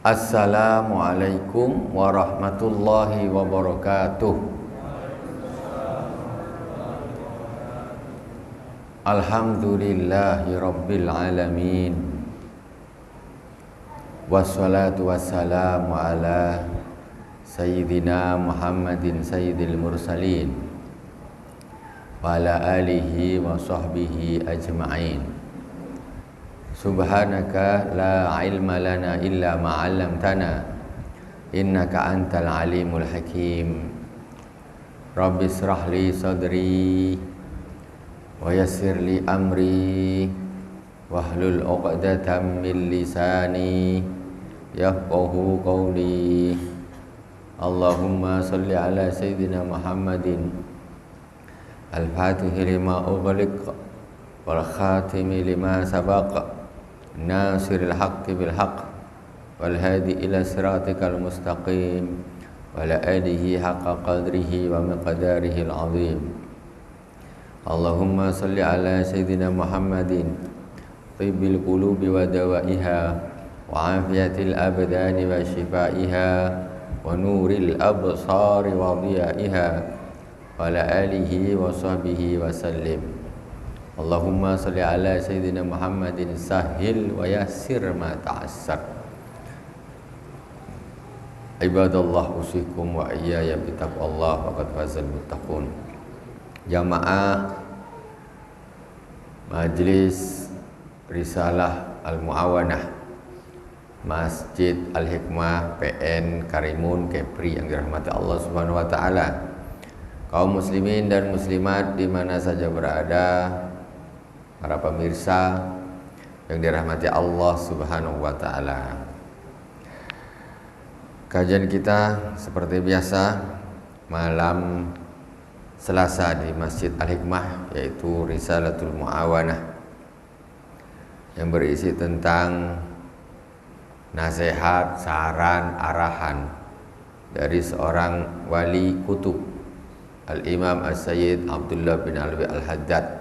Assalamualaikum warahmatullahi wabarakatuh. Alhamdulillahi rabbil alamin. Wassalatu wassalamu ala sayyidina Muhammadin sayyidil mursalin wa ala alihi wa sahbihi ajma'in. Subhanaka la ilma lana illa ma 'allamtana innaka antal alimul hakim. Rabbi israh li sadri wa yassir li amri wahlul 'uqdatam min lisani yafqahu qawli. Allahumma shalli ala sayyidina Muhammadin al-fatihi lima ughliq wal khatimi lima sabaq nasiril haqqi bil haqq wal hadi ila siratikal mustaqim wa la alihi haqqa qadrihi wa miqdarihi al azim. Allahumma salli ala sayyidina Muhammadin tibbil qulubi wa dawaiha wa afiyatil abdani wa shifaiha wa nuril absari wa dhiyaiha wa la alihi wa sahbihi wa sallim. Allahumma salli ala sayyidina Muhammadin sahil wa yassir ma ta'assar. Ibadallah usikum wa iyaya bitaqwallah faqad fazal muttaqun. Jamaah Majlis Risalah Al-Mu'awanah Masjid Al-Hikmah PN Karimun Kepri yang dirahmati Allah Subhanahu wa taala. Kaum muslimin dan muslimat di mana saja berada, para pemirsa yang dirahmati Allah Subhanahu wa taala. Kajian kita seperti biasa malam Selasa di Masjid Al-Hikmah, yaitu Risalatul Mu'awanah yang berisi tentang nasihat, saran, arahan dari seorang wali kutub, Al-Imam As-Sayyid Abdullah bin Alwi Al-Haddad,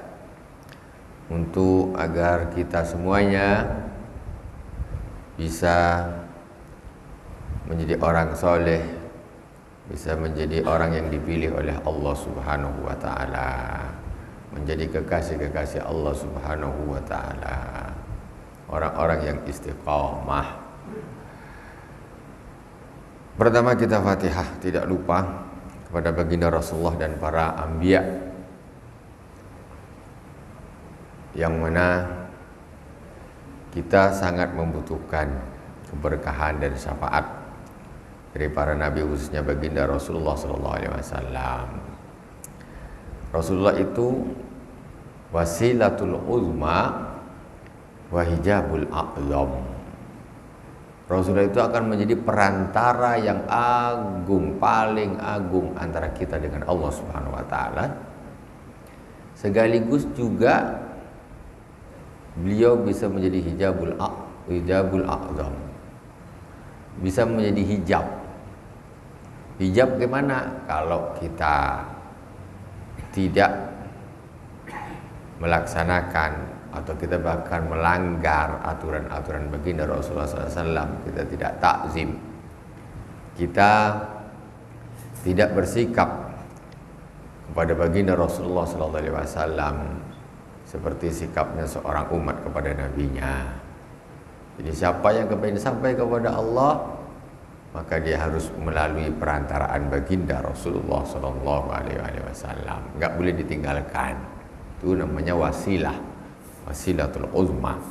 untuk agar kita semuanya bisa menjadi orang soleh, bisa menjadi orang yang dipilih oleh Allah Subhanahu wa taala, menjadi kekasih-kekasih Allah Subhanahu wa taala, orang-orang yang istiqamah. Pertama kita Fatihah, tidak lupa kepada baginda Rasulullah dan para anbiya, yang mana kita sangat membutuhkan keberkahan dan syafaat dari para nabi, khususnya baginda Rasulullah SAW. Rasulullah itu wasilatul uzma wa hijabul a'zam. Rasulullah itu akan menjadi perantara yang agung, paling agung antara kita dengan Allah Subhanahu wa taala. Sekaligus juga beliau bisa menjadi hijabul a'zam, bisa menjadi hijab. Hijab bagaimana? Kalau kita tidak melaksanakan atau kita bahkan melanggar aturan-aturan baginda Rasulullah SAW, kita tidak takzim, kita tidak bersikap kepada baginda Rasulullah SAW seperti sikapnya seorang umat kepada nabinya. Jadi siapa yang ingin sampai kepada Allah, maka dia harus melalui perantaraan baginda Rasulullah SAW. Enggak boleh ditinggalkan. Itu namanya wasilah, wasilatul uzma.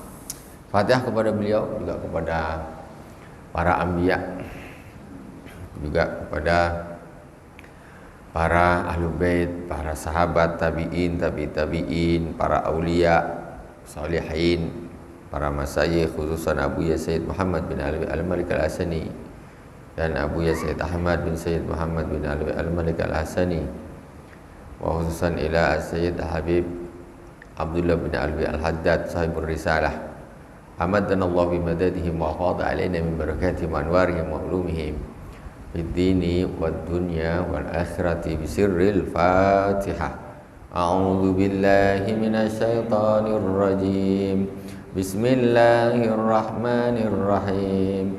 Fatihah kepada beliau, juga kepada para anbiya, juga kepada para ahlul bait, para sahabat, tabi'in, tabi'in, para aulia, salihin, para masyayikh, khususan Abu Sayyid Muhammad bin Alwi Al-Malik Al-Hasani dan Abu Sayyid Ahmad bin Sayyid Muhammad bin Alwi Al-Malik Al-Hasani, wa khususan ila Sayyid Habib Abdullah bin Alwi Al-Haddad sahibur risalah. Amaddanallahu bimadadihim wa qada alaina min barakatihim wa anwarihim wa ulumihim fid dini wad dunya wal akhirati bisirril Fatihah. A'udzu billahi minasy syaithanir rajim. Bismillahirrahmanirrahim.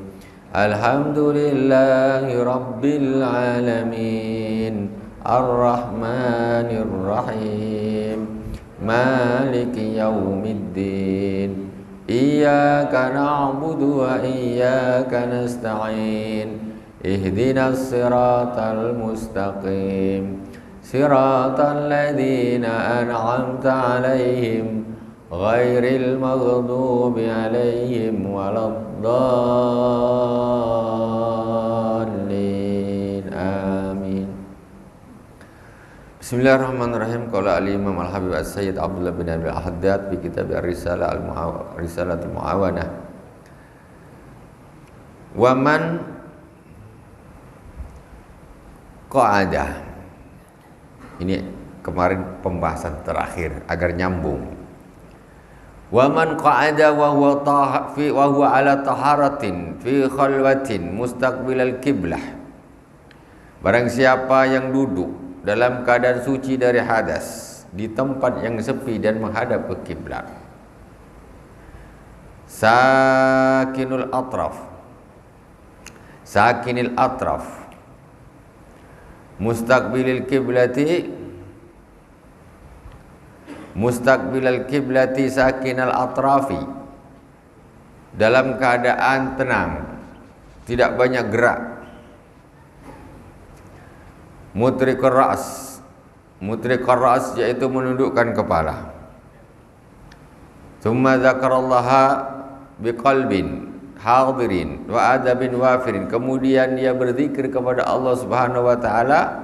Alhamdulillahi Rabbil Alamin, Ar-Rahmanir Rahim, Maliki Yaumiddin, Iyyaka na'budu wa iyyaka nasta'in, Ihdinas siratal mustaqim, Siratal ladzina an'amta 'alaihim, ghairil maghdubi 'alaihim waladdallin. Amin. Bismillahirrahmanirrahim. Qala al-Imam Al-Habib As-Sayyid Abdullah bin Abi Al-Haddad fi kitab Ar-Risalah Risalatul Muawanah. Wa man qa'ada. Ini kemarin pembahasan terakhir agar nyambung. Wa man qa'ada wa huwa ala taharatin fi khalwatin mustaqbilal qiblah. Barang siapa yang duduk dalam keadaan suci dari hadas di tempat yang sepi dan menghadap ke kiblat. Sakinul atraf mustaqbilal kiblati sakinal atrafi, dalam keadaan tenang, tidak banyak gerak. Mutriqur ras yaitu menundukkan kepala. Tsumma dzakarallaha biqalbin hadirin wa adabin wafirin, kemudian dia berzikir kepada Allah Subhanahu wa taala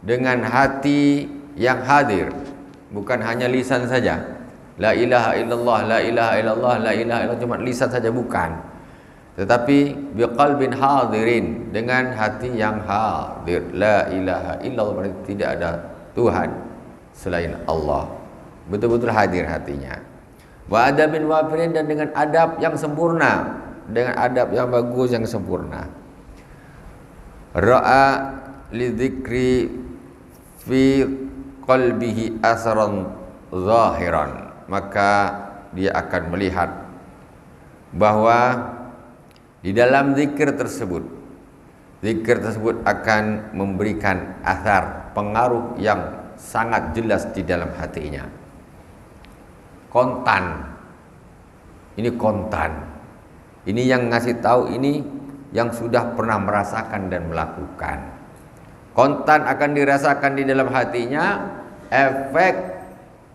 dengan hati yang hadir, bukan hanya lisan saja. La ilaha illallah, la ilaha illallah, la ilaha illallah, cuma lisan saja bukan. Tetapi biqalbin hadirin, dengan hati yang hadir. La ilaha illallah, berarti tidak ada Tuhan selain Allah. Betul-betul hadir hatinya. Wa adabin wafirin, dan dengan adab yang sempurna, dengan adab yang bagus yang sempurna. Ra'a lidzikri fi qalbihi asran zahiran, maka dia akan melihat bahwa di dalam zikir tersebut akan memberikan athar, pengaruh yang sangat jelas di dalam hatinya. Kontan, ini yang ngasih tahu, ini yang sudah pernah merasakan dan melakukan. Kontan akan dirasakan di dalam hatinya efek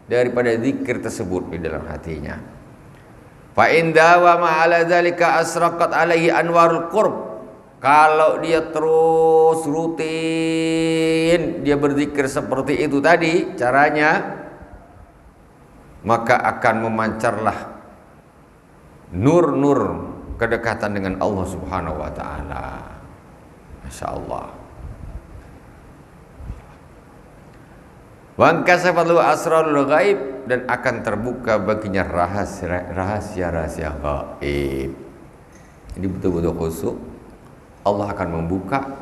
daripada zikir tersebut di dalam hatinya. Fa in dawama ala dzalika asraqat alaihi anwarul qurb. Kalau dia terus rutin dia berzikir seperti itu tadi caranya, maka akan memancarlah nur-nur kedekatan dengan Allah Subhanahu wa taala. Masya Allah. Wa kasafatu asrarul ghaib, dan akan terbuka baginya rahasia-rahasia gaib. Ini betul-betul khusyuk. Allah akan membuka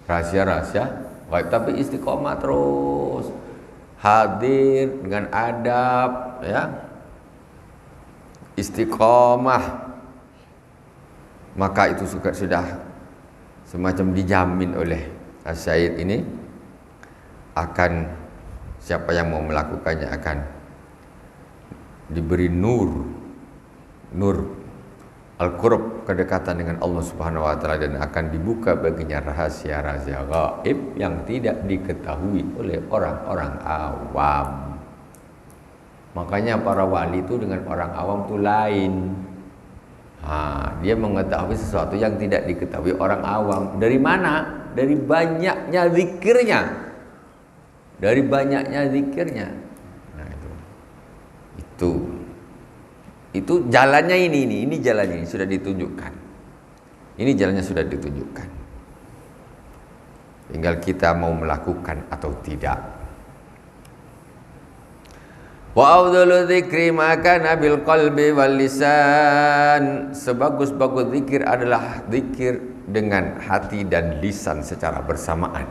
rahasia-rahasia gaib, tapi istiqomah terus, hadir dengan adab, ya, istiqomah, maka itu sudah semacam dijamin oleh As-Sayyid ini, akan siapa yang mau melakukannya akan diberi nur al-qurb, kedekatan dengan Allah Subhanahu wa taala, dan akan dibuka baginya rahasia-rahasia gaib yang tidak diketahui oleh orang-orang awam. Makanya para wali itu dengan orang awam itu lain. Dia mengetahui sesuatu yang tidak diketahui orang awam. Dari mana? Dari banyaknya zikirnya. Nah, itu jalannya ini jalannya ini sudah ditunjukkan. Ini jalannya sudah ditunjukkan. Tinggal kita mau melakukan atau tidak. Wa afdalu dzikri ma kana bil qalbi wal lisan. Sebagus-bagus zikir adalah zikir dengan hati dan lisan secara bersamaan.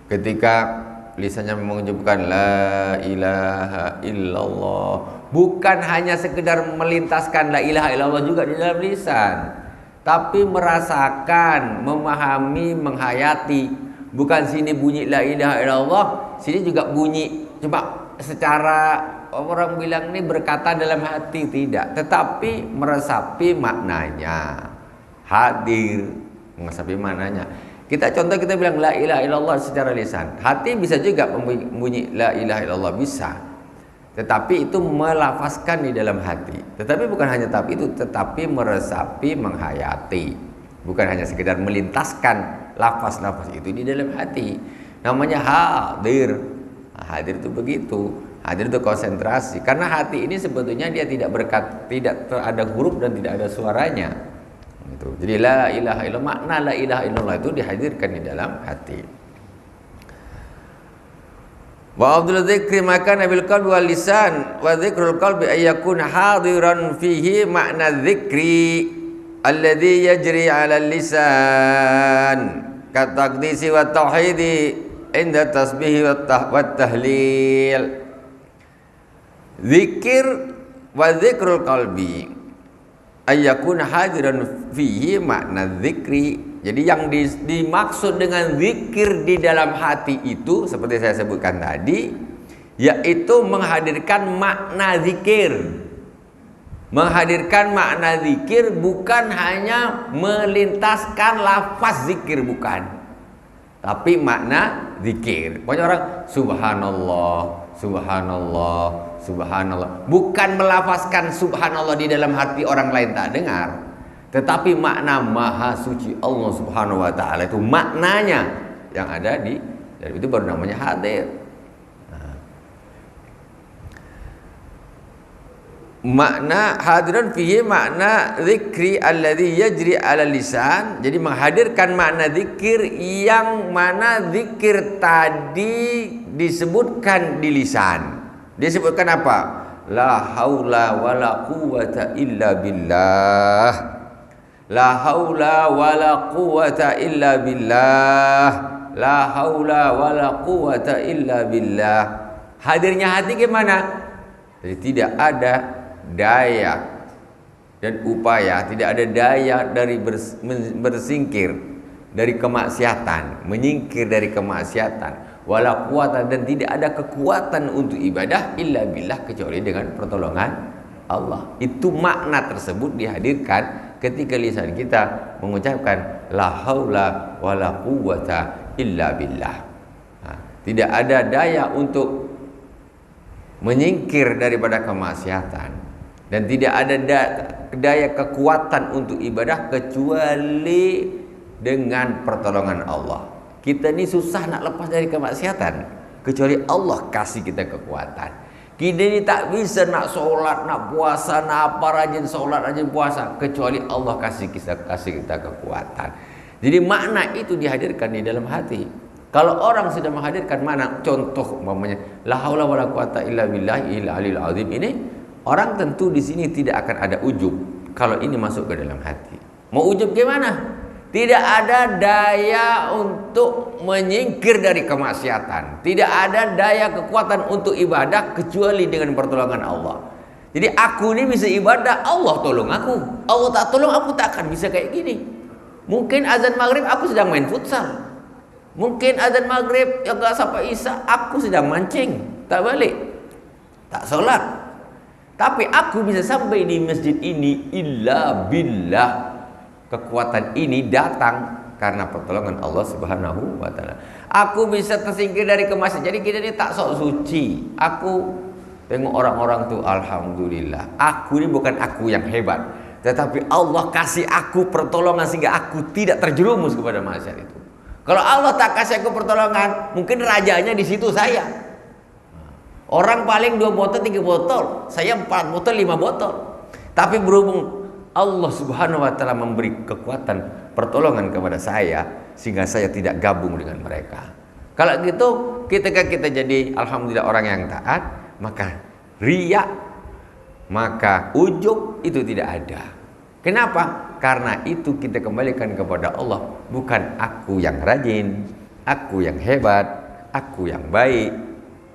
Ketika lisannya mengucapkan la ilaha illallah, bukan hanya sekedar melintaskan la ilaha illallah juga di dalam lisan, tapi merasakan, memahami, menghayati. Bukan sini bunyi la ilaha illallah, sini juga bunyi cuma secara orang bilang ini berkata dalam hati, tidak, tetapi meresapi maknanya, hadir meresapi maknanya. Kita contoh, kita bilang la ilaha illallah secara lisan, hati bisa juga membunyi la ilaha illallah, bisa, tetapi itu melafazkan di dalam hati. Tetapi bukan hanya tapi itu, tetapi meresapi, menghayati, bukan hanya sekedar melintaskan lafaz-lafaz itu di dalam hati. Namanya hadir. Nah, hadir itu begitu. Hadir itu konsentrasi. Karena hati ini sebetulnya dia tidak ada huruf dan tidak ada suaranya. Gitu. Jadi la ilaha illallah, makna la ilaha illallah itu dihadirkan di dalam hati. Wa afdhalu dzikri maka nabil qalbi wal lisan wa dzikrul qalbi ay yakuna hadiran fihi makna dzikri alladhi yajri 'ala lisan kataqdisi wa tauhidi inda tasbih wa tahlil. Zikir wa zikrul qalbi ayyakuna hadiran fihi makna zikri. Jadi yang dimaksud dengan zikir di dalam hati itu seperti saya sebutkan tadi, yaitu menghadirkan makna zikir. Menghadirkan makna zikir, bukan hanya melintaskan lafaz zikir, bukan, tapi makna zikir. Banyak orang subhanallah, subhanallah, subhanallah, bukan melafazkan subhanallah di dalam hati orang lain tak dengar, tetapi makna maha suci Allah subhanahu wa ta'ala, itu maknanya yang ada di dalam itu, baru namanya hadir. Makna hadiran fihi makna zikri alladhi yajri ala lisan. Jadi menghadirkan makna zikir yang mana zikir tadi disebutkan di lisan. Disebutkan apa? La haula wala quwata illa billah. La haula wala quwata illa billah. La haula wala quwata illa billah. Hadirnya hati gimana? Jadi tidak ada daya dan upaya, tidak ada daya dari bersingkir dari kemaksiatan, menyingkir dari kemaksiatan, wala quwata, dan tidak ada kekuatan untuk ibadah illa billah, kecuali dengan pertolongan Allah. Itu makna tersebut dihadirkan ketika lisan kita mengucapkan la haula wala quwata illa billah. Tidak ada daya untuk menyingkir daripada kemaksiatan, dan tidak ada daya kekuatan untuk ibadah kecuali dengan pertolongan Allah. Kita ini susah nak lepas dari kemaksiatan kecuali Allah kasih kita kekuatan. Kita ini tak bisa nak solat, nak puasa, nak apa, rajin solat, rajin puasa, kecuali Allah kasih kita kekuatan. Jadi makna itu dihadirkan di dalam hati. Kalau orang sudah menghadirkan mana, contoh umpamanya la haula wala quwata illa billahil aliyil azim, ini orang tentu di sini tidak akan ada ujub kalau ini masuk ke dalam hati. Mau ujub gimana? Tidak ada daya untuk menyingkir dari kemaksiatan, tidak ada daya kekuatan untuk ibadah kecuali dengan pertolongan Allah. Jadi aku ini bisa ibadah, Allah tolong aku. Allah tak tolong, aku tak akan bisa kayak gini. Mungkin azan maghrib aku sedang main futsal, mungkin azan maghrib yang gak sampai isya aku sedang mancing, tak balik, tak sholat. Tapi aku bisa sampai di masjid ini illa billah. Kekuatan ini datang karena pertolongan Allah Subhanahu wa taala. Aku bisa tersingkir dari kemaksiatan. Jadi kita ini tak sok suci. Aku tengok orang-orang tuh, alhamdulillah. Aku ini bukan aku yang hebat, tetapi Allah kasih aku pertolongan sehingga aku tidak terjerumus kepada maksiat itu. Kalau Allah tak kasih aku pertolongan, mungkin rajanya di situ saya. Orang paling 2 botol, 3 botol, saya 4 botol, 5 botol. Tapi berhubung Allah Subhanahu wa taala memberi kekuatan pertolongan kepada saya sehingga saya tidak gabung dengan mereka. Kalau gitu, ketika kita jadi alhamdulillah orang yang taat, maka riya, maka ujub itu tidak ada. Kenapa? Karena itu kita kembalikan kepada Allah, bukan aku yang rajin, aku yang hebat, aku yang baik,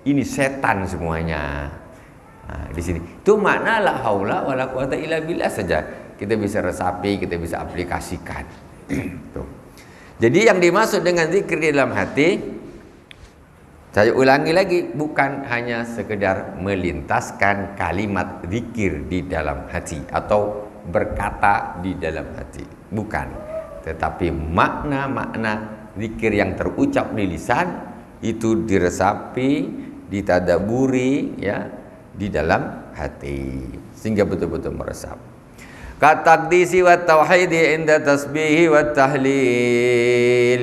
ini setan semuanya. Nah, di sini itu makna la haula wala quwata illa billah saja kita bisa resapi, kita bisa aplikasikan. Tuh. Jadi yang dimaksud dengan zikir di dalam hati, saya ulangi lagi, bukan hanya sekedar melintaskan kalimat zikir di dalam hati atau berkata di dalam hati, bukan. Tetapi makna-makna zikir yang terucap di lisan itu diresapi, ditadaburi ya di dalam hati sehingga betul-betul meresap. Kataqdisi wa tauhidi inda tasbihi wa tahlil.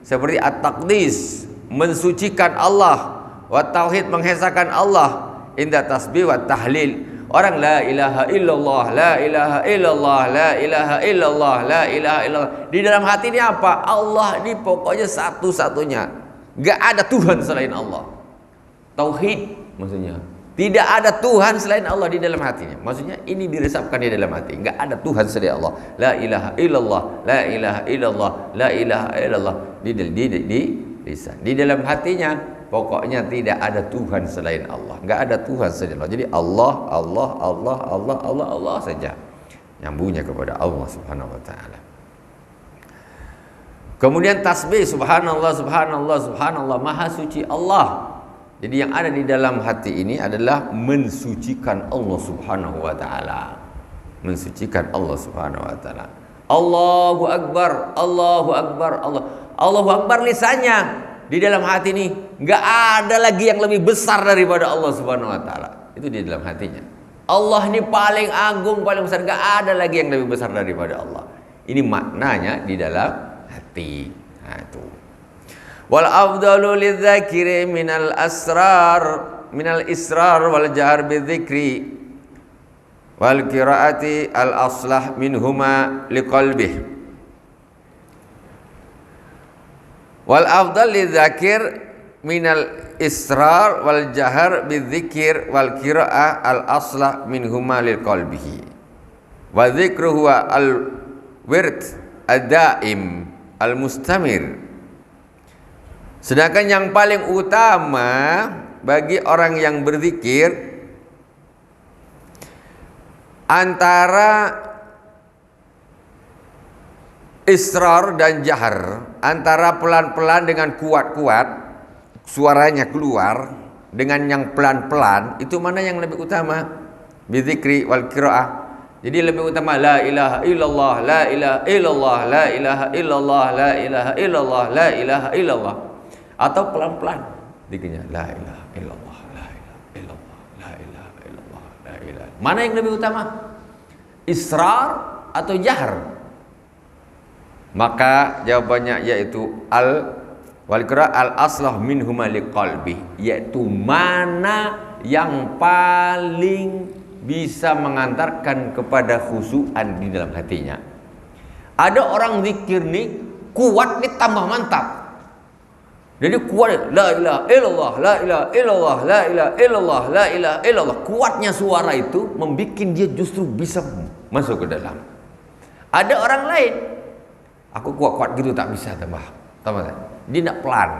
Seperti at-taqdis, mensucikan Allah, wa tauhid, mengesahkan Allah, inda tasbih wa tahlil. Orang la ilaha illallah, la ilaha illallah, la ilaha illallah, la ilaha illallah. Di dalam hati ini apa? Allah ini pokoknya satu-satunya. Gak ada Tuhan selain Allah. Tauhid maksudnya. Tidak ada Tuhan selain Allah di dalam hatinya. Maksudnya ini diresapkan di dalam hati. Gak ada Tuhan selain Allah. La ilaha illallah, la ilaha illallah, la ilaha illallah. Di lisan. Di dalam hatinya pokoknya tidak ada Tuhan selain Allah. Enggak ada Tuhan selain Allah. Jadi Allah, Allah, Allah, Allah, Allah, Allah saja. Nyambungnya kepada Allah Subhanahu wa taala. Kemudian tasbih, subhanallah, subhanallah, subhanallah, maha suci Allah. Jadi yang ada di dalam hati ini adalah mensucikan Allah Subhanahu wa taala. Mensucikan Allah Subhanahu wa taala. Allahu akbar, Allahu akbar, Allah. Allahu akbar lisannya, di dalam hati ini nggak ada lagi yang lebih besar daripada Allah Subhanahu wa taala. Itu di dalam hatinya. Allah ini paling agung, paling besar, nggak ada lagi yang lebih besar daripada Allah. Ini maknanya di dalam hati. Nah, itu. Wal afdalu lidzakiri minal israr wal jahr bidzikri wal qiraati al aslah minhuma liqalbih. Wal afdal lidzakir minal israr wal jahar bidzikir wal qiraah al aslah minhuma lil qalbihi. Wa dzikru huwa al wird ad-daim al mustamir. Sedangkan yang paling utama bagi orang yang berzikir antara israr dan jahar, antara pelan-pelan dengan kuat-kuat suaranya keluar dengan yang pelan-pelan, itu mana yang lebih utama? Bidzikri wal qiraah. Jadi lebih utama la ilaha illallah, la ilaha illallah, la ilaha illallah, la ilaha illallah, la ilaha illallah, atau pelan-pelan dikirnya la ilaha illallah, la ilaha illallah, la ilaha illallah, la ilaha. Mana yang lebih utama? Israr atau jahar? Maka jawabannya yaitu wal qira al aslah minhuma liqalbi, yaitu mana yang paling bisa mengantarkan kepada khusyuan di dalam hatinya. Ada orang zikir nih kuat nih tambah mantap. Jadi kuat la ilaha illallah, la ilaha illallah, la ilaha illallah, la ilaha illallah. Kuatnya suara itu membuat dia justru bisa masuk ke dalam. Ada orang lain, aku kuat-kuat gitu tak bisa tambah. Dia nak pelan.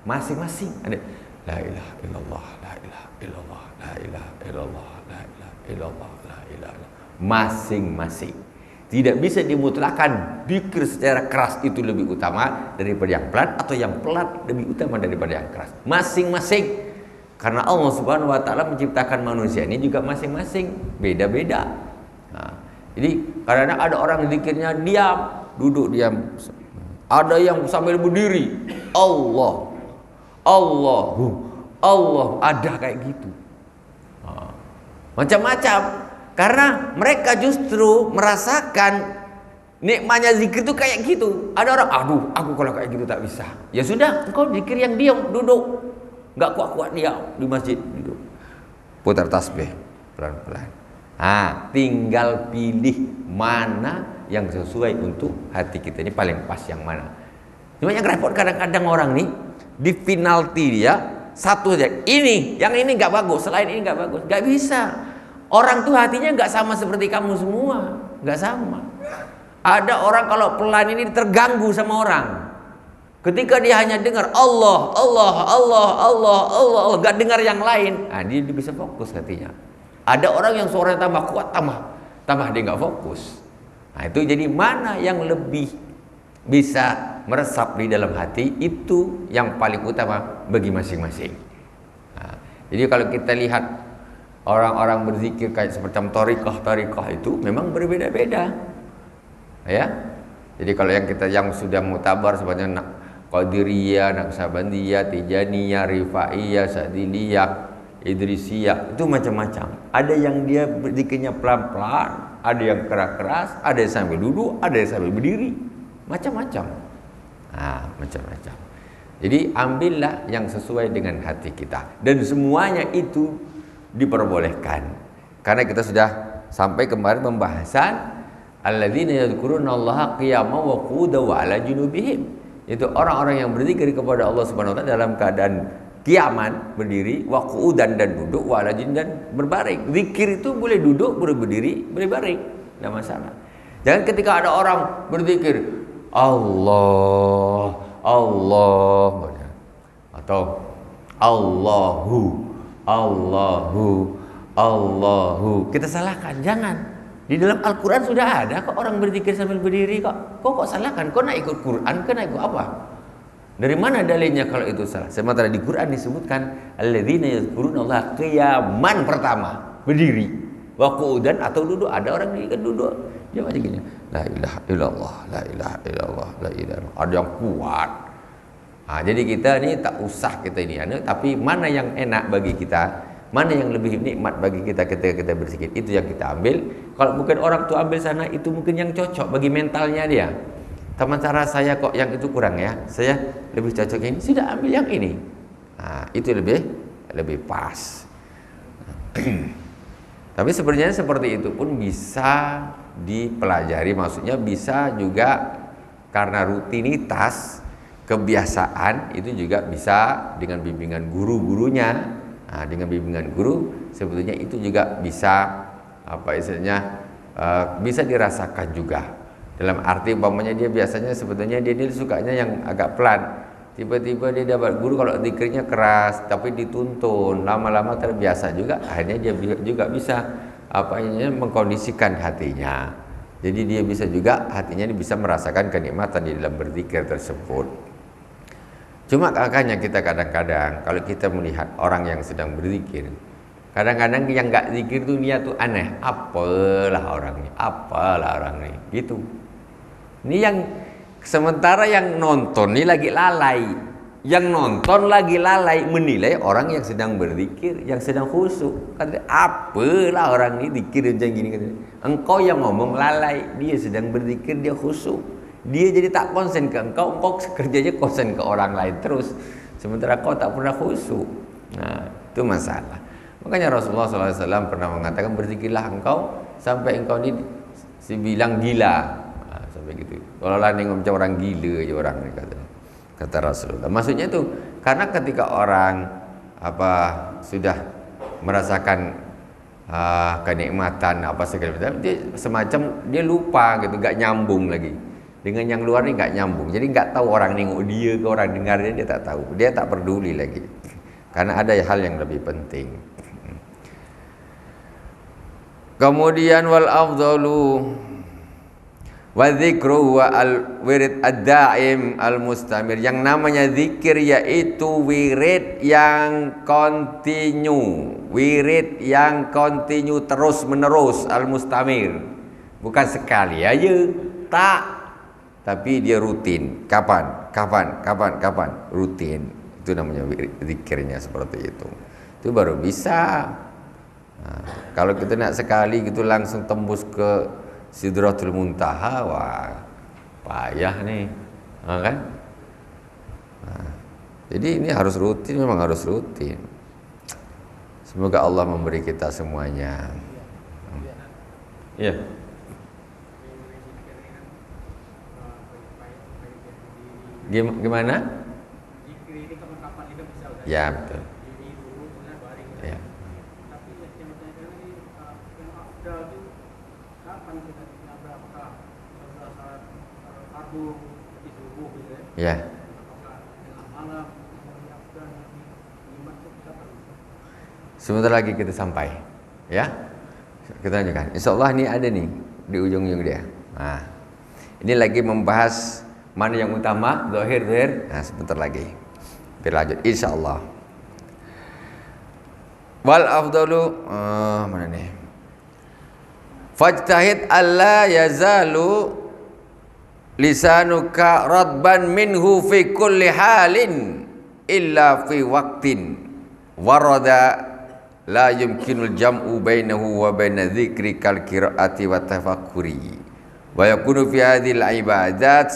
Masing-masing ada la ilaha illallah, la ilaha illallah, la ilaha illallah, la ilaha illallah, la ilaha illallah. Masing-masing. Tidak bisa dimutlakan zikir secara keras itu lebih utama daripada yang pelan, atau yang pelan lebih utama daripada yang keras. Masing-masing. Karena Allah Subhanahu wa taala menciptakan manusia ini juga masing-masing, beda-beda. Nah, jadi kadang-kadang ada orang zikirnya diam, duduk diam. Ada yang sambil berdiri. Allah, Allahu, Allah, ada kayak gitu. Nah, macam-macam. Karena mereka justru merasakan nikmatnya zikir itu kayak gitu. Ada orang, aduh, aku kalau kayak gitu tak bisa. Ya sudah, engkau zikir yang diam, duduk. Enggak kuat-kuat diam di masjid, duduk. Putar tasbih pelan-pelan. Tinggal pilih mana yang sesuai untuk hati kita, ini paling pas yang mana. Cuma yang repot kadang-kadang orang nih di penalti dia satu aja. Ini, yang ini enggak bagus, selain ini enggak bagus. Enggak bisa. Orang tuh hatinya nggak sama seperti kamu semua, nggak sama. Ada orang kalau pelan ini terganggu sama orang, Ketika dia hanya dengar Allah, Allah, Allah, Allah, Allah, Allah, gak dengar yang lain, nah, dia bisa fokus hatinya. Ada orang yang suaranya tambah kuat, tambah dia nggak fokus. Nah itu jadi mana yang lebih bisa meresap di dalam hati, itu yang paling utama bagi masing-masing. Nah, jadi kalau kita lihat orang-orang berzikir kayak semacam thariqah itu memang berbeda-beda, ya. Jadi kalau yang sudah mutabar sebenarnya Qadiriyah, Naqsabandiyah, Tijaniyah, Rifaiyah, Sadiliyah, Idrisiyah, itu macam-macam. Ada yang dia berzikirnya pelan-pelan, ada yang keras-keras, ada yang sambil duduk, ada yang sambil berdiri, macam-macam. Nah, macam-macam. Jadi ambillah yang sesuai dengan hati kita, dan semuanya itu diperbolehkan. Karena kita sudah sampai kemarin pembahasan alladzina yadhkurunallaha qiyaman wa qu'udan wa 'ala junubihim. Itu orang-orang yang berzikir kepada Allah Subhanahu wa taala dalam keadaan qiyaman, berdiri, wa qu'udan dan duduk, wa 'ala junubihim dan berbaring. Zikir itu boleh duduk, boleh berdiri, boleh baring, enggak masalah. Jangan ketika ada orang berzikir Allah, Allah, atau Allahu, Allahu, kita salahkan. Jangan. Di dalam Al-Quran sudah ada kok orang berzikir sambil berdiri kok. Kok salahkan? Kok nak ikut Quran? Kok nak ikut apa? Dari mana dalilnya kalau itu salah? Sementara di Quran disebutkan alladzina yadhkurunallaha qiyaman, pertama berdiri, wa qu'udan atau duduk. Ada orang yang duduk, dia macam gini, la ilaha illallah, la ilaha illallah, la ilaha illallah. Ada yang kuat. Nah, jadi kita ini tak usah kita ini, tapi mana yang enak bagi kita, mana yang lebih nikmat bagi kita ketika kita berzikir, itu yang kita ambil. Kalau bukan orang tuh ambil sana, itu mungkin yang cocok bagi mentalnya dia. Sementara saya kok yang itu kurang ya, saya lebih cocok ini, sudah ambil yang ini. Nah, itu lebih pas. Tapi sebenarnya seperti itu pun bisa dipelajari, maksudnya bisa juga karena rutinitas, kebiasaan, itu juga bisa dengan bimbingan guru-gurunya. Nah, dengan bimbingan guru sebetulnya itu juga bisa bisa dirasakan juga. Dalam arti umpamanya dia biasanya sebetulnya dia sukanya yang agak pelan. Tiba-tiba dia dapat guru kalau zikirnya keras tapi dituntun, lama-lama terbiasa juga, akhirnya dia juga bisa mengkondisikan hatinya. Jadi dia bisa juga hatinya bisa merasakan kenikmatan di dalam berzikir tersebut. Cuma makanya kita kadang-kadang kalau kita melihat orang yang sedang berzikir, kadang-kadang yang nggak zikir tuh niat tuh aneh, apalah orang ini, gitu. Ini yang sementara yang nonton ini lagi lalai, yang nonton lagi lalai menilai orang yang sedang berzikir, yang sedang khusyuk. Kata, apalah orang ini zikir macam gini, kata. Engkau yang ngomong lalai, dia sedang berzikir, dia khusyuk. Dia jadi tak konsen ke engkau kerjanya konsen ke orang lain terus, sementara kau tak pernah khusyuk. Nah, itu masalah. Makanya Rasulullah SAW pernah mengatakan, berzikirlah engkau sampai engkau ini dibilang gila. Nah, sampai gitu. Kalau lah nengok macam orang gila aja orang ini, kata Rasulullah. Maksudnya itu karena ketika orang sudah merasakan kenikmatan segala macam, dia semacam dia lupa gitu, gak nyambung lagi. Dengan yang luar ni nggak nyambung, jadi nggak tahu orang nengok dia ke orang dengar dia tak tahu, dia tak peduli lagi, karena ada hal yang lebih penting. Kemudian wal afdalu wa dzikru wa al wirid ad-daim al mustamir, yang namanya zikir yaitu wirid yang kontinu, wirid yang kontinu terus menerus, al mustamir, bukan sekali aja, tak. Tapi dia rutin, kapan, rutin. Itu namanya zikirnya seperti itu. Itu baru bisa. Nah, kalau kita nak sekali gitu langsung tembus ke Sidratul Muntaha, wah payah nih, kan? Nah, jadi ini harus rutin, memang harus rutin. Semoga Allah memberi kita semuanya. Iya. Gimana? Ya betul. Ya. Ya. Sebentar lagi kita sampai, ya. Kita lanjutkan. Insya Allah ini ada nih di ujung-ujung dia. Nah, ini lagi membahas mana yang utama, zahir. Nah, sebentar lagi. Kita lanjut. Insya Allah. Wal afdalu mana nih? Fajtahid alla yazalu lisanuka radban minhu fi kulli halin illa fi waqtin warada la yumkinul jam'u bainahu wa baina dzikri kal qiraati wa tafakkuri wa yakunu fi hadhil ibadat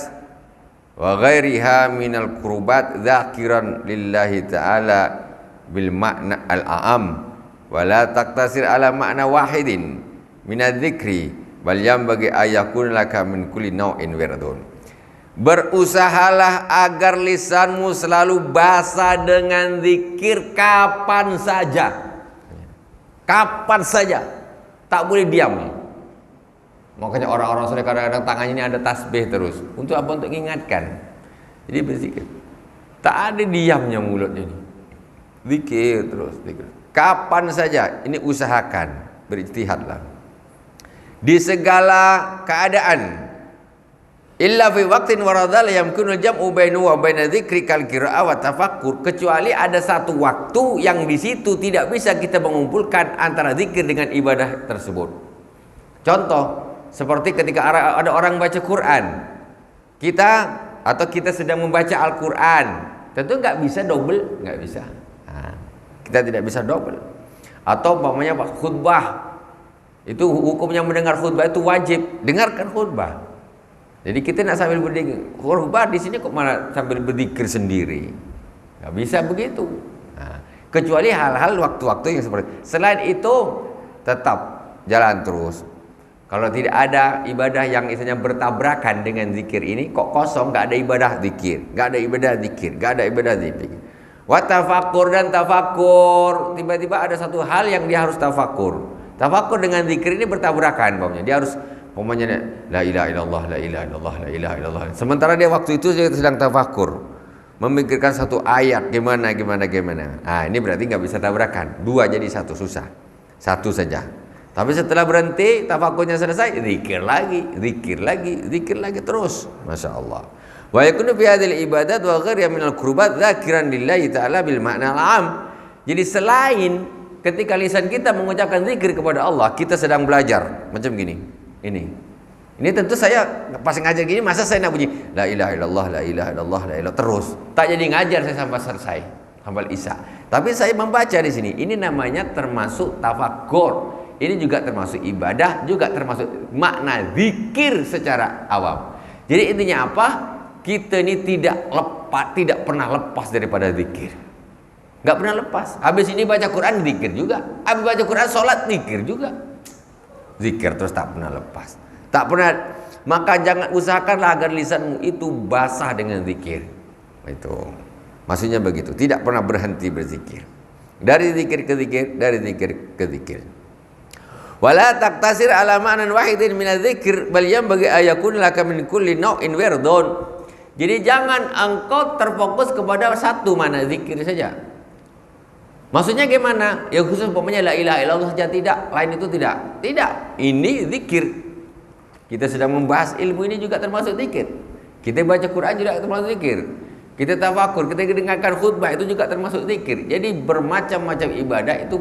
wa ghairiha minal qurbat dzakiran lillahi ta'ala bil makna al-a'am wa la taqtasir ala makna wahidin minadz dzikri bal yanbaghi ayakun laka min kulli naw'in wirdun. Berusahalah agar lisanmu selalu basah dengan zikir kapan saja. Kapan saja, tak boleh diam. Makanya orang-orang soleh kadang-kadang tangannya ini ada tasbih terus. Untuk apa? Untuk mengingatkan. Jadi berzikir. Tak ada diamnya mulutnya ini. Zikir terus, zikir. Kapan saja, ini usahakan, berijtihadlah. Di segala keadaan. Illa fi waqtin waradha la yamkinu jam'u bainahu wa baina dzikri kal qira'ah wa tafakkur, kecuali ada satu waktu yang di situ tidak bisa kita mengumpulkan antara zikir dengan ibadah tersebut. Contoh seperti ketika ada orang baca Quran, kita sedang membaca Al-Quran, tentu nggak bisa double, nggak bisa. Nah, kita tidak bisa double. Atau umpamanya khutbah, itu hukumnya mendengar khutbah itu wajib, dengarkan khutbah. Jadi kita nak sambil berzikir, khutbah di sini kok malah sambil berzikir sendiri? Nggak bisa begitu. Nah, kecuali hal-hal waktu-waktu yang seperti. Selain itu tetap jalan terus. Kalau tidak ada ibadah yang istilahnya bertabrakan dengan zikir ini, kok kosong, nggak ada ibadah zikir, nggak ada ibadah zikir, nggak ada ibadah zikir. Wa tafakkur dan tafakur, tiba-tiba ada satu hal yang dia harus tafakur. Tafakur dengan zikir ini bertabrakan, dia harus la ilaha illallah, la ilaha illallah, la ilaha illallah. Sementara dia waktu itu sedang tafakur, memikirkan satu ayat gimana. Nah, ini berarti nggak bisa tabrakan. Dua jadi satu, susah. Satu saja. Tapi setelah berhenti, tafakurnya selesai, zikir lagi terus. Masya Allah. Wa yakunu fi hadhil ibadat wa ghairiha minal qurbat dzakiran lillahi ta'ala bil makna al-'am. Jadi selain ketika lisan kita mengucapkan zikir kepada Allah, kita sedang belajar macam gini. Ini tentu saya pas ngajar gini, masa saya nak bunyi la ilaha illallah, la ilaha illallah, la ilaha terus. Tak jadi ngajar saya sampai selesai, sampai isya. Tapi saya membaca di sini. Ini namanya termasuk tafakkur. Ini juga termasuk ibadah, juga termasuk makna zikir secara awam. Jadi intinya apa? Kita ini tidak pernah lepas daripada zikir. Enggak pernah lepas. Habis ini baca Quran zikir juga. Habis baca Quran salat zikir juga. Zikir terus, tak pernah lepas. Tak pernah. Maka jangan usahakanlah agar lisanmu itu basah dengan zikir. Itu maksudnya begitu. Tidak pernah berhenti berzikir. Dari zikir ke zikir, dari zikir ke zikir. Wala taqtasir ala ma'nan wahidin min adzikr bal yanbaghi ayakun laka min kulli naw'in wirdun. Jadi jangan engkau terfokus kepada satu mana zikir saja. Maksudnya gimana? Ya khusus umpamanya la ilaha illallah saja, tidak, lain itu tidak. Tidak. Ini zikir. Kita sedang membahas ilmu, ini juga termasuk zikir. Kita baca Quran juga termasuk zikir. Kita tafakur, kita dengarkan khutbah itu juga termasuk zikir. Jadi bermacam-macam ibadah itu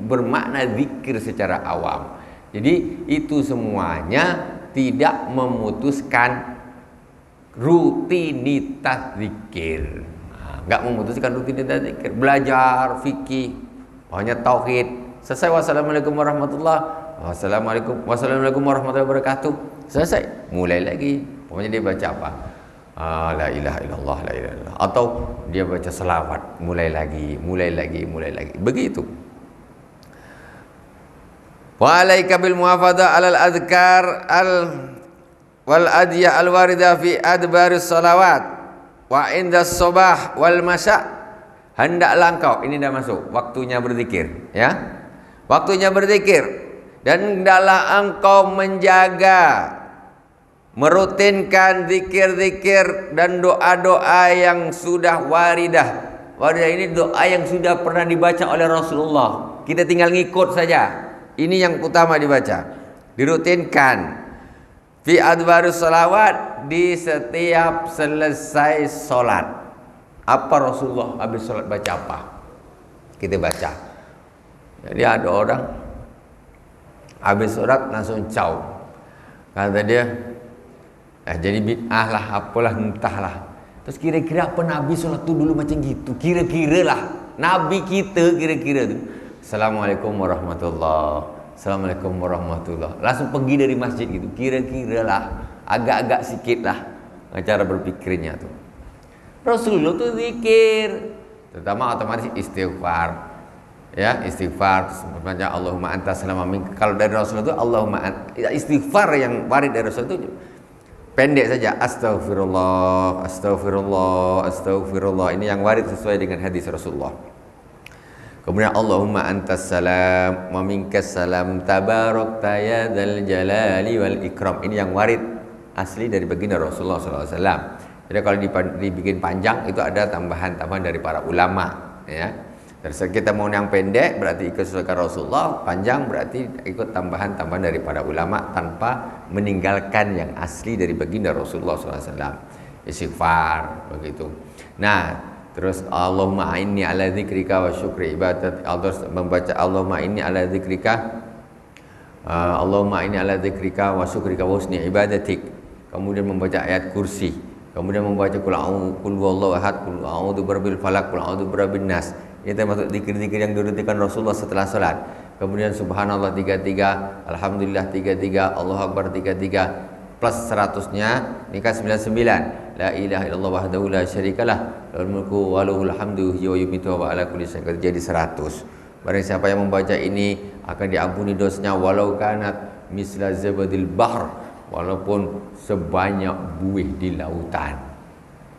bermakna zikir secara awam. Jadi itu semuanya tidak memutuskan rutinitas zikir. Enggak memutuskan rutinitas zikir. Belajar fikih, hanya tauhid. Selesai, wassalamualaikum wassalamualaikum warahmatullahi wabarakatuh. Selesai, mulai lagi. Pokoknya dia baca apa? La ilaha illallah, la ilaha illallah. Atau dia baca selawat, mulai lagi. Begitu. Wa alaika bil muhafadzah 'alal adhkar wal adiyah al warida fi adbaris salawat wa inda sobah wal masya. Hendaklah engkau, ini dah masuk waktunya berzikir, ya, waktunya berzikir. Dan hendaklah engkau menjaga merutinkan zikir-zikir dan doa-doa yang sudah waridah. Waridah ini doa yang sudah pernah dibaca oleh Rasulullah. Kita tinggal ngikut saja. Ini yang utama dibaca. Dirutinkan. Fi adbarus salawat, di setiap selesai sholat. Apa Rasulullah habis sholat baca apa? Kita baca. Jadi ada orang habis sholat langsung caw. Kata dia, jadi bid'ah lah, apalah, entahlah. Terus kira-kira apa Nabi sholat tu dulu macam gitu? Kira-kira lah Nabi kita kira-kira tu, Assalamualaikum warahmatullahi, Assalamualaikum warahmatullahi, langsung pergi dari masjid gitu. Kira-kira lah, agak-agak sikit lah cara berpikirnya tu. Rasulullah tu zikir, terutama otomatis istighfar. Ya, istighfar sebenarnya Allahumma anta salama minka. Kalau dari Rasulullah itu Allahumma istighfar yang warid dari Rasulullah itu pendek saja, astaghfirullah, astaghfirullah, astaghfirullah. Ini yang warid sesuai dengan hadis Rasulullah. Kemudian Allahumma antas salam wa minkas salam tabarakta ya dzal jalali wal ikram. Ini yang warid asli dari baginda Rasulullah SAW. Jadi kalau dibikin panjang itu ada tambahan-tambahan dari para ulama, ya. Dari kita mau yang pendek berarti ikut sesuaikan Rasulullah, panjang berarti ikut tambahan-tambahan dari para ulama tanpa meninggalkan yang asli dari baginda Rasulullah SAW. Istighfar begitu. Nah, terus Allahumma inni ala dzikrika wa syukri ibadat. Allah membaca Allahumma inni ala dzikrika, Allahumma inni ala dzikrika wa syukrika wa husni ibadatik. Kemudian membaca ayat kursi. Kemudian membaca qul huwallahu ahad, qul a'udzu birabbil falaq, qul a'udzu birabbin nas. Ini termasuk zikir-zikir yang dirutikan Rasulullah setelah salat. Kemudian subhanallah 33, alhamdulillah 33, Allahu akbar 33, plus 100-nya nikah 99. La ilaha illallah wahdahu la syarikalah, lahul mulku wa lahul hamdu wa yumiitu wa ala kulli syai'in qadir, jadi 100. Barang siapa yang membaca ini akan diampuni dosanya walau kanat misla zabadil bahr, walaupun sebanyak buih di lautan.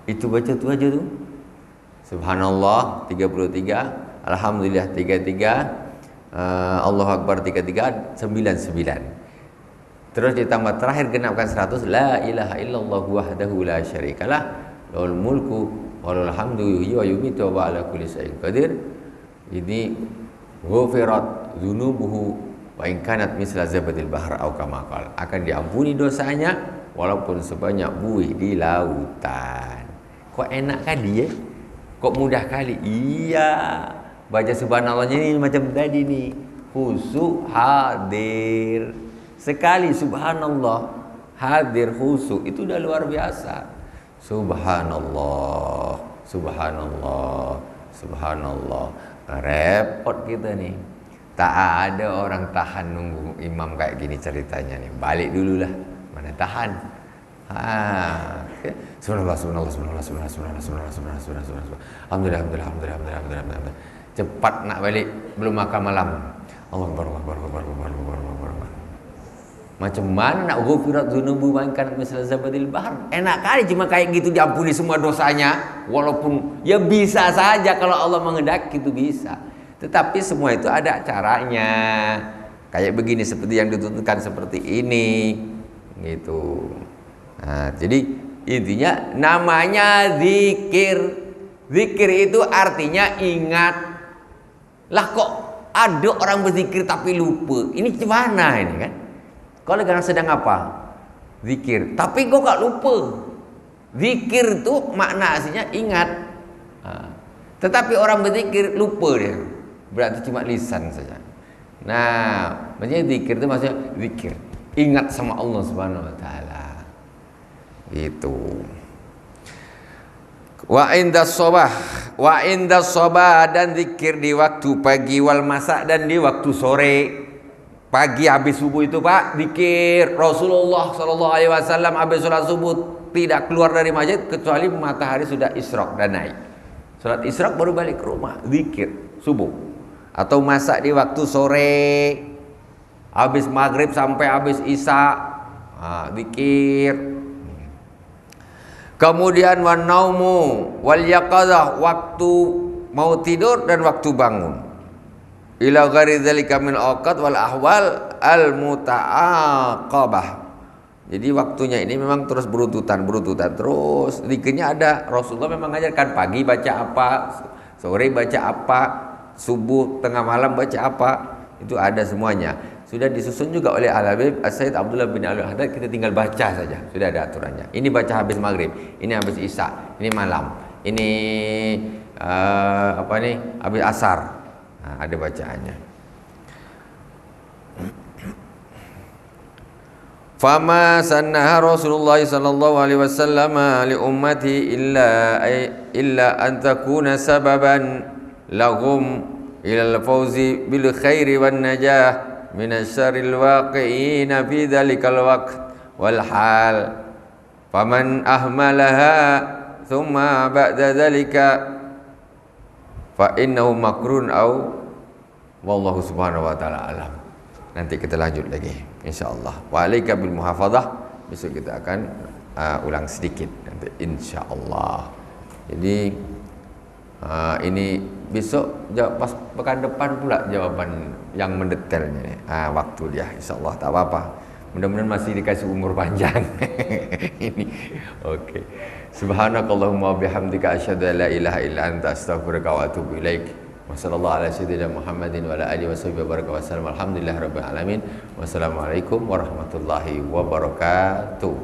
Itu baca tu aja tu. Subhanallah 33, alhamdulillah 33, Allahu akbar 33, 99. Terus ditambah terakhir genapkan 100, la ilaha illallah wahdahu la syarikalah, lahul mulku wa lahul hamdu wa yumiitu wa ala kulli syai'in qadir. Ini ghufirat dzunubuhu wa in kanat misla zabadil bahr au kama qala, akan diampuni dosanya walaupun sebanyak buih di lautan. Kok enak kali ya? Kok mudah kali? Iya, baca subhanallahnya ini macam tadi nih, khusyuk hadir. Sekali subhanallah hadir khusyuk itu udah luar biasa. Subhanallah, subhanallah, subhanallah. Repot kita nih. Tak ada orang tahan nunggu imam kayak gini ceritanya nih. Balik dulu lah. Mana tahan? Subhanallah, subhanallah, subhanallah, subhanallah, subhanallah, subhanallah, subhanallah, subhanallah. Alhamdulillah, alhamdulillah, alhamdulillah, alhamdulillah, alhamdulillah. Cepat nak balik, belum makan malam. Allahu akbar, Allahu akbar, Allahu akbar, Allahu akbar, Allahu akbar. Macam mana nak ghufirat dzunubu wa in kanat misla zabadil bahr? Enak kali cuma kayak gitu diampuni semua dosanya, walaupun ya bisa saja kalau Allah menghendaki itu bisa. Tetapi semua itu ada caranya. Kayak begini seperti yang dituntutkan seperti ini, gitu. Nah, jadi intinya namanya zikir. Zikir itu artinya ingat. Lah kok ada orang berzikir tapi lupa? Ini gimana ini kan? Kalau kadang sedang apa? Zikir. Tapi kok gak lupa? Zikir itu makna aslinya ingat. Tetapi orang berzikir lupa dia. Berarti cuma lisan saja. Nah, maksudnya zikir itu maksudnya zikir. Ingat sama Allah Subhanahu wa taala. Itu. Wa indas sobah dan zikir di waktu pagi wal masa dan di waktu sore. Pagi habis subuh itu Pak, zikir. Rasulullah SAW habis sholat subuh tidak keluar dari masjid kecuali matahari sudah isyraq dan naik. Sholat isyraq baru balik ke rumah, zikir subuh. Atau masak di waktu sore, habis maghrib sampai habis isya, zikir. Kemudian wan naumu wal yaqadzah, waktu mau tidur dan waktu bangun. Ila ghairi dzalika min awqat wal ahwal al muta'aqabah, Jadi waktunya ini memang terus berututan terus. Zikirnya ada. Rasulullah memang mengajarkan pagi baca apa, sore baca apa, subuh, tengah malam baca apa. Itu ada semuanya. Sudah disusun juga oleh Al-Habib As-Sayyid Abdullah bin Al-Haddad, kita tinggal baca saja. Sudah ada aturannya. Ini baca habis maghrib, ini habis isya, ini malam, ini habis asar. Nah, ada bacaannya. Fama sannaha Rasulullah sallallahu alaihi wasallam li ummati illa an takuna sababan lahum ila al-fawzi bil khairi wan najah min asyarril waqi'in fi dhalikal waqt wal hal. Faman ahmalaha thumma ba'da dhalika fa innahu makrun aw wallahu subhanahu wa ta'ala alam. Nanti kita lanjut lagi insyaallah. Wa alaika bil muhafadzah. Besok kita akan ulang sedikit nanti insyaallah. Jadi ini besok pas pekan depan pula jawaban yang mendetailnya. Waktu dia insyaallah, tak apa-apa. Mudah-mudahan masih dikasih umur panjang. Ini oke. Subhanakallahumma wa bihamdika asyhadu an la ilaha illa anta astaghfiruka wa atubu ilaik. Wassallallahu ala sayyidina Muhammadin wa ala alihi washabihi wa baraka wasallam. Alhamdulillahirabbil alamin. Wassalamualaikum warahmatullahi wabarakatuh.